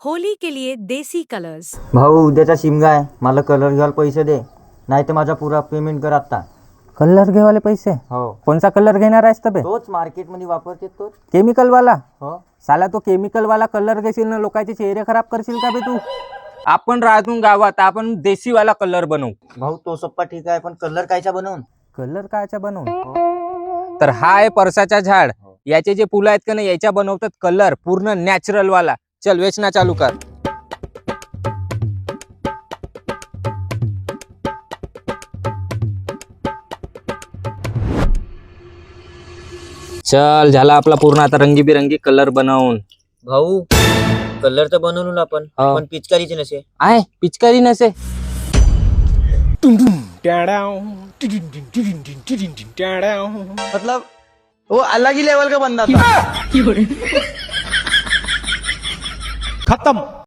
Holy के लिए देसी colours. भाऊ उद्याचा शिमगा आहे, मला कलर घ्यायला पैसे दे, नाही तर माझा पुरा पेमेंट कर आता. कलर घेवाले पैसे? हो. कोणचा कलर घेणार आहेस तबे? तोच मार्केटमध्ये वापरते तोच. केमिकल वाला? हो. साला तो केमिकल वाला कलर घेशील ना लोकांचे चेहरे खराब करशील का बे तू? आपण राहतून गावात, आपण देशी वाला कलर बनवू. भाऊ तो सप्पा ठीक आहे, पण कलर कायचा बनवून? कलर कायचा बनवू? तर हा आहे परसाचा झाड, याचे जे फुलं आहेत का नाही याच्या बनवतात कलर, पूर्ण नॅचरल वाला. चल वेचना चालू कर. चल झाला आपला पूर्ण आता रंगीबिरंगी कलर बनवून. भाऊ कलर तर बनवून आपण, हो. पण पिचकारीचे नसे. आहे पिचकारी नसे. मतलब वो अलग ही लेवल का बंदा था. खत्म.